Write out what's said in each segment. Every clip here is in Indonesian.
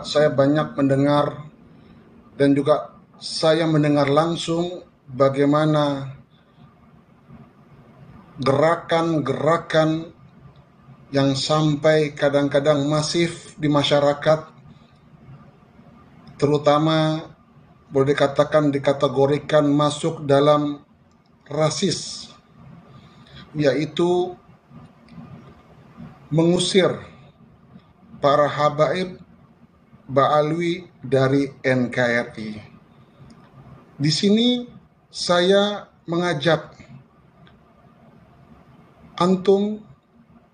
Saya banyak mendengar dan juga saya mendengar langsung bagaimana gerakan-gerakan yang sampai kadang-kadang masif di masyarakat, terutama boleh dikatakan dikategorikan masuk dalam rasis, yaitu mengusir para habaib Ba'alwi dari NKRI. Di sini saya mengajak antum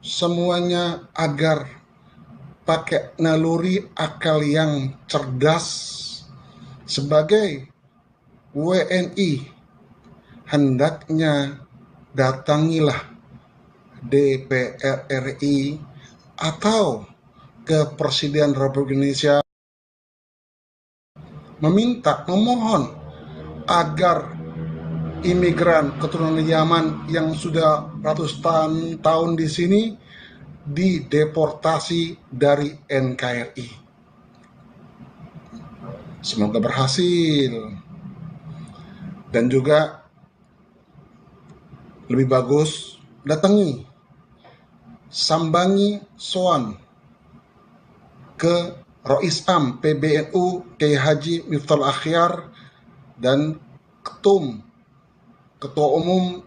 semuanya agar pakai naluri akal yang cerdas. Sebagai WNI, hendaknya datangilah DPR RI atau ke Presiden Republik Indonesia memohon agar imigran keturunan Yaman yang sudah ratusan tahun di sini dideportasi dari NKRI. Semoga berhasil. Dan juga lebih bagus datangi, sambangi soan ke Rois Am PBNU Kiai Haji Miftahul Akhyar dan Ketua Umum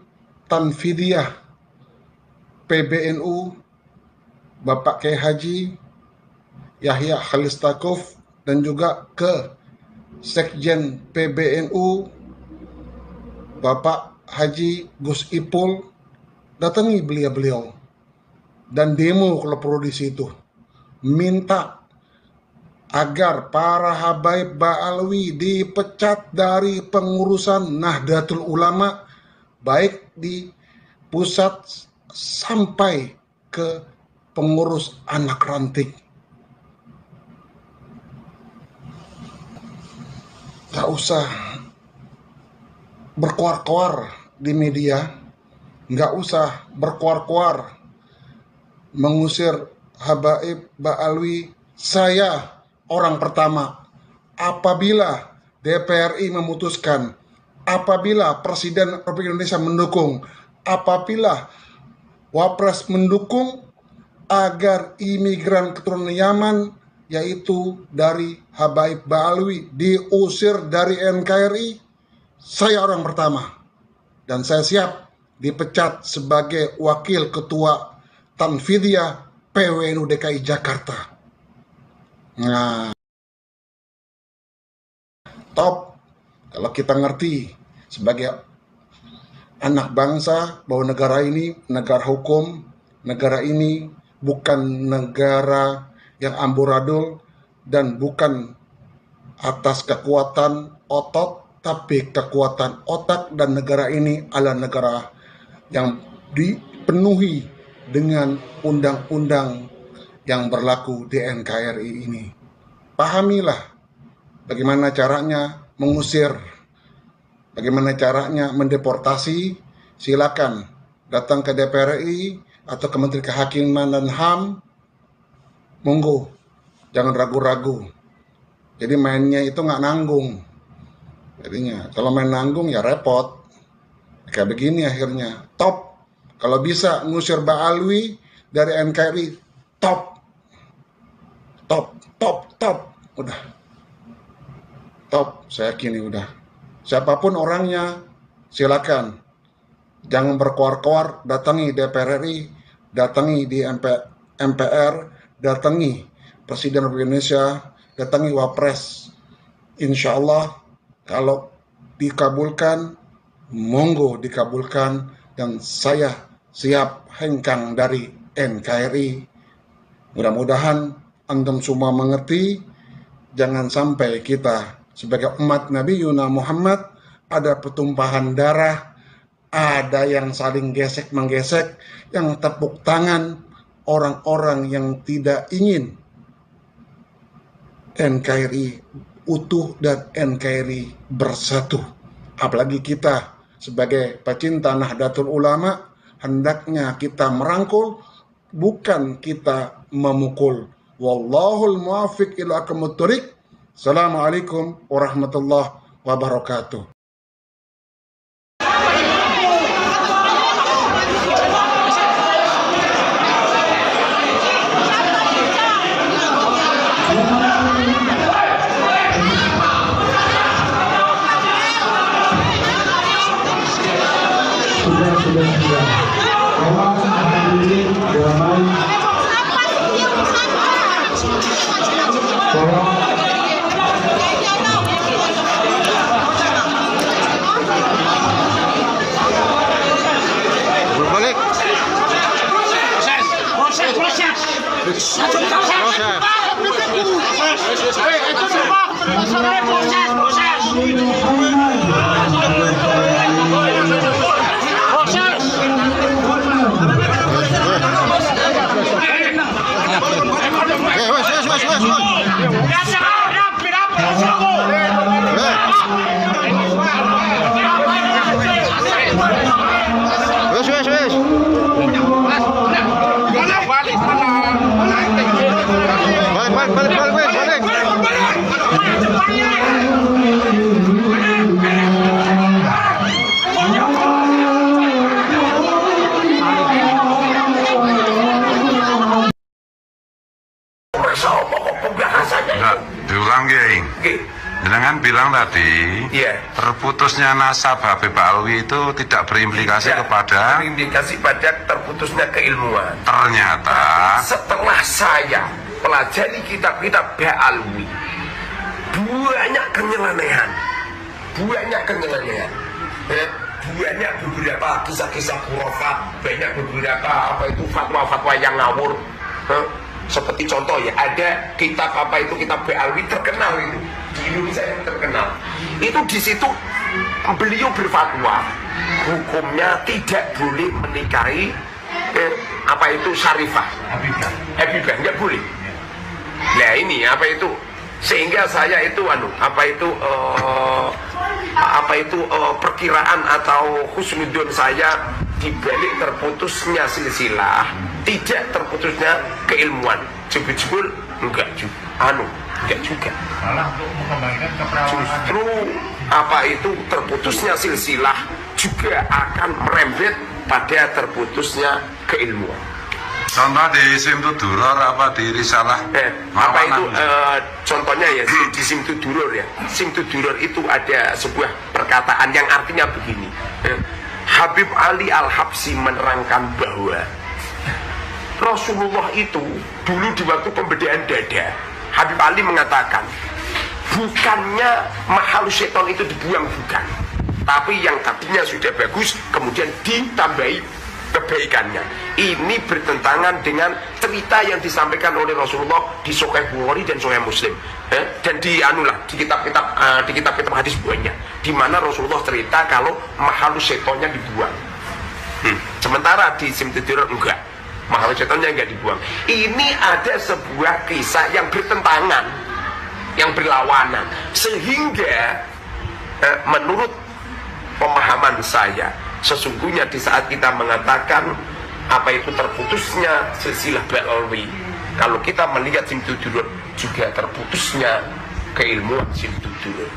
Tanfidiyah PBNU Bapak Kiai Haji Yahya Khalistakuf, dan juga ke Sekjen PBNU Bapak Haji Gus Ipul. Datangi beliau dan demo kalau perlu di situ, minta agar para habaib Ba'alwi dipecat dari pengurusan Nahdlatul Ulama, baik di pusat sampai ke pengurus anak ranting. Gak usah berkuar-kuar di media, gak usah berkuar-kuar mengusir habaib Ba'alwi. Saya orang pertama. Apabila DPRI memutuskan, apabila Presiden Republik Indonesia mendukung, apabila Wapres mendukung agar imigran keturunan Yaman, yaitu dari habaib Ba'alwi, diusir dari NKRI, saya orang pertama. Dan saya siap dipecat sebagai wakil ketua Tanfidiyah PWNU DKI Jakarta. Nah, top kalau kita ngerti sebagai anak bangsa bahwa negara ini negara hukum, negara ini bukan negara yang amburadul dan bukan atas kekuatan otot, tapi kekuatan otak, dan negara ini adalah negara yang dipenuhi dengan undang-undang yang berlaku di NKRI ini. Pahamilah bagaimana caranya mengusir, bagaimana caranya mendeportasi. Silakan datang ke DPR RI atau ke Menteri Kehakiman dan HAM. Monggo, jangan ragu-ragu. Jadi mainnya itu nggak nanggung. Jadinya kalau main nanggung ya repot. Kayak begini akhirnya. Top. Kalau bisa ngusir Ba'alwi dari NKRI, top. Udah. Top, saya yakin udah. Siapapun orangnya, silakan. Jangan berkoar-koar, datangi DPR RI, datangi di MPR, datangi Presiden Republik Indonesia, datangi Wapres. Insya Allah kalau dikabulkan, monggo dikabulkan, dan saya siap hengkang dari NKRI. Mudah-mudahan antum semua mengerti. Jangan sampai kita sebagai umat Nabi Yuna Muhammad ada pertumpahan darah, ada yang saling gesek-menggesek, yang tepuk tangan orang-orang yang tidak ingin NKRI utuh dan NKRI bersatu. Apalagi kita sebagai pecinta Nahdlatul Ulama, hendaknya kita merangkul, bukan kita memukul. Wallahul muwaffiq ila aqwamit thoriq. Assalamualaikum warahmatullahi wabarakatuh. Sudah. Tolong hadirin damai. Tolong. Berbalik. Diulang Kiai. Dengan bilang tadi, terputusnya nasab Habib Alwi itu tidak berimplikasi kepada terputusnya keilmuan. Ternyata setelah saya pelajari kitab-kitab Ba'alwi, banyak kenyelenehan, banyak beberapa kisah-kisah khurafat, banyak beberapa fatwa-fatwa yang ngawur. Seperti contoh ya, ada kitab kitab Ba'alwi terkenal itu di Indonesia yang terkenal. Itu di situ beliau berfatwa hukumnya tidak boleh menikahi Syarifah, Habibah, nggak boleh. Nah ini sehingga saya itu perkiraan atau husnudzon saya dibalik terputusnya silsilah, tidak terputusnya keilmuan. Jebul enggak juga. Malah untuk mengembangkan keperawanan. Justru terputusnya silsilah juga akan merembet pada terputusnya keilmuan. contoh di Simtud Duror apa di Risalah Contohnya ya di Simtud Duror ya. Simtud Duror itu ada sebuah perkataan yang artinya begini. Habib Ali Al-Habsyi menerangkan bahwa Rasulullah itu dulu di waktu pembedaan dada, Habib Ali mengatakan bukannya mahal seton itu dibuang, bukan, tapi yang tadinya sudah bagus kemudian ditambahi kebaikannya. Ini bertentangan dengan cerita yang disampaikan oleh Rasulullah di Sahih Bukhari dan Sahih Muslim, dan di kitab-kitab hadis banyak, di mana Rasulullah cerita kalau mahalus setonnya dibuang. Sementara di Simtud Duror enggak, mahalus setonnya enggak dibuang. Ini ada sebuah kisah yang bertentangan, yang berlawanan, sehingga menurut pemahaman saya, sesungguhnya di saat kita mengatakan terputusnya silsilah Ba'alwi, kalau kita melihat Simtud Duror juga terputusnya keilmuan Simtud Duror.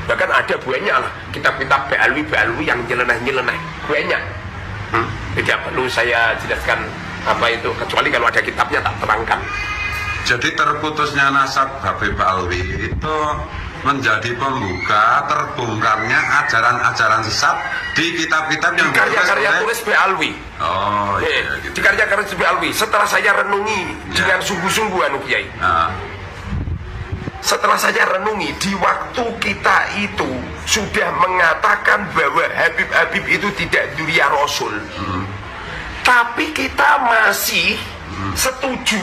Bahkan ada banyak lah kitab-kitab Ba'alwi yang nyeleneh banyak. Tidak perlu saya jelaskan kecuali kalau ada kitabnya tak terangkan. Jadi terputusnya nasab Habib Alwi itu menjadi pembuka terbongkarnya ajaran-ajaran sesat di kitab-kitab yang karya-karya tulis Ba'alwi. Oh iya, gitu. Di karya-karya tulis Ba'alwi. Setelah saya renungi dengan sungguh-sungguh Kiai. Setelah saya renungi, di waktu kita itu sudah mengatakan bahwa Habib itu tidak dzurriyyah Rasul, tapi kita masih setuju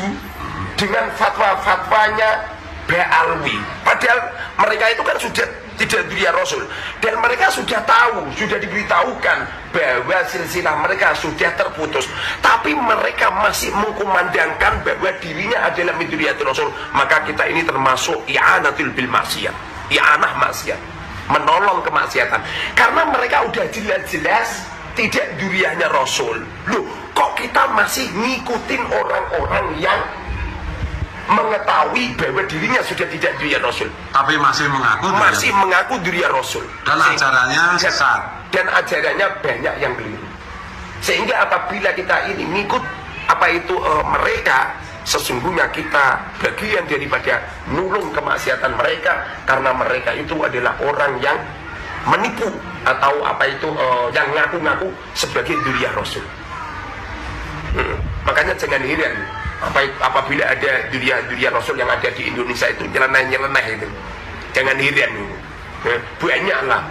dengan fatwa-fatwanya Ba'alwi. Padahal mereka itu kan sudah tidak dzurriyyah Rasul, dan mereka sudah tahu, sudah diberitahukan bahwa silsilah mereka sudah terputus, tapi mereka masih mengkumandangkan bahwa dirinya adalah min dzurriyyatir Rasul. Maka kita ini termasuk i'anatul bil maksiyat, i'anah maksiat, menolong kemaksiatan, karena mereka udah jelas-jelas tidak dzurriyyahnya Rasul. Loh, kok kita masih ngikutin orang-orang yang mengetahui bahwa dirinya sudah tidak dirinya Rasul, tapi masih mengaku dirinya Rasul, dan ajarannya sesat, dan ajarannya banyak yang keliru. Sehingga apabila kita ini mengikut apa itu mereka, sesungguhnya kita bagian daripada nulung kemaksiatan mereka, karena mereka itu adalah orang yang menipu atau apa itu yang ngaku-ngaku sebagai dirinya Rasul. Makanya jangan heran apabila ada durian Rasul yang ada di Indonesia itu nyeleneh itu, jangan heran itu. Banyak lah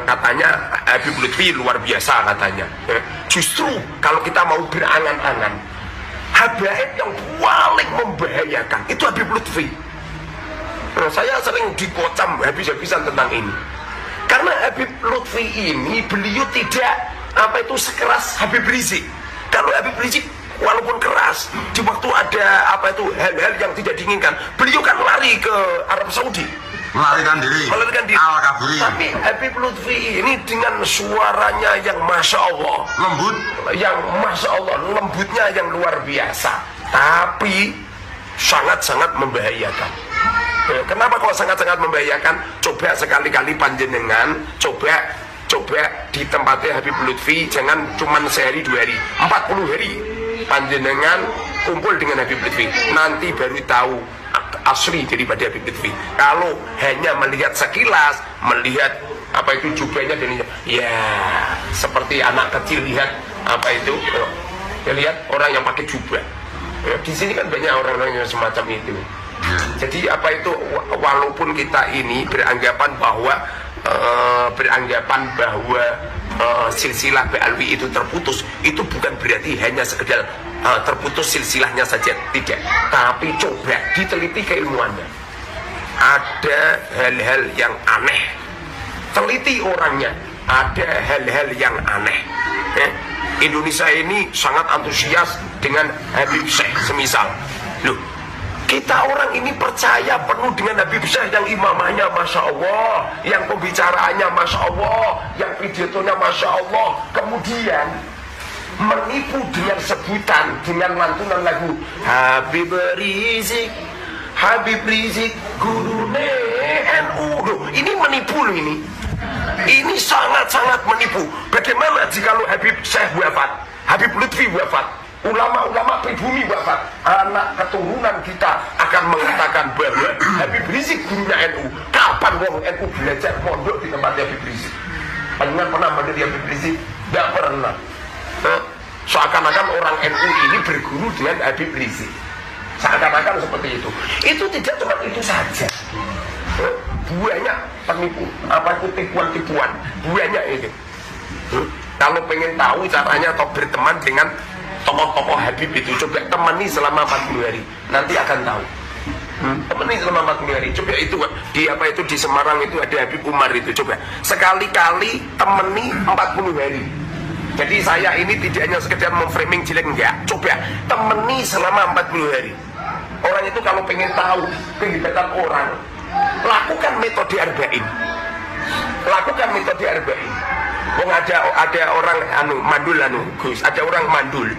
katanya Habib Lutfi luar biasa katanya. Justru kalau kita mau berangan-angan, habaib yang paling membahayakan itu Habib Lutfi. Saya sering dikocam habis-habisan tentang ini, karena Habib Lutfi ini beliau tidak apa itu sekeras Habib Rizik. Kalau Habib Rizik walaupun keras, di waktu ada apa itu hal-hal yang tidak diinginkan, beliau kan lari ke Arab Saudi, melarikan diri. Tapi Habib Lutfi ini dengan suaranya yang masya Allah lembut, yang masya Allah lembutnya yang luar biasa, tapi sangat-sangat membahayakan. Kenapa kok sangat-sangat membahayakan? Coba sekali-kali panjenengan coba di tempatnya Habib Lutfi, jangan cuman sehari 2 hari, 40 hari panjenengan kumpul dengan Habib Lutfi, nanti baru tahu asli daripada Habib Lutfi. Kalau hanya melihat sekilas, melihat apa itu jubahnya dan ya seperti anak kecil lihat apa itu, ya lihat orang yang pakai jubah. Di sini kan banyak orang-orang yang semacam itu. Jadi apa itu, walaupun kita ini beranggapan bahwa silsilah Ba'alwi itu terputus, itu bukan berarti hanya sekedar terputus silsilahnya saja, tidak. Tapi coba diteliti keilmuannya, ada hal-hal yang aneh, teliti orangnya, ada hal-hal yang aneh. Indonesia ini sangat antusias dengan Habib Syekh semisal. Loh, kita orang ini percaya penuh dengan Habib Syekh yang imamahnya Masya Allah, yang pembicaraannya Masya Allah, yang pidatonya Masya Allah, kemudian menipu dengan sebutan, dengan lantunan lagu Habib Rizik guru NU. Loh, ini menipu loh ini. Ini sangat-sangat menipu. Bagaimana jika Habib Syekh wafat, Habib Lutfi wafat, ulama-ulama pribumi wafat, anak keturunan kita akan mengatakan bahwa Habib Rizik gurunya NU. Kapan wong NU belajar pondok di tempat Habib Rizik? Panjenengan pernah mendengar Habib Rizik? Tidak pernah. Seakan-akan orang NU ini berguru dengan Habib Rizik, seakan-akan seperti itu. Itu tidak cuma itu saja, banyak penipu, apa itu tipuan-tipuan, banyak itu. Kalau pengen tahu caranya atau berteman dengan tokoh-tokoh Habib itu, coba temani selama 40 hari, nanti akan tahu. Temani selama 40 hari, coba itu di apa itu di Semarang itu ada Habib Umar itu, coba sekali-kali temani 40 hari. Jadi saya ini tidak hanya sekedar memframing jelek, enggak, coba temani selama 40 hari. Orang itu kalau pengen tahu kehebatan orang, lakukan metode arba'in. Lakukan metode arba'in. Wong ada orang mandul Gus, ada orang mandul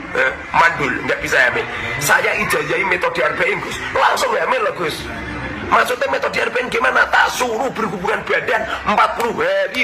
nggak bisa hamil. Saya ijazahi metode arba'in Gus, langsung hamil loh Gus. Maksudnya metode arba'in gimana? Tak suruh berhubungan badan 40 hari.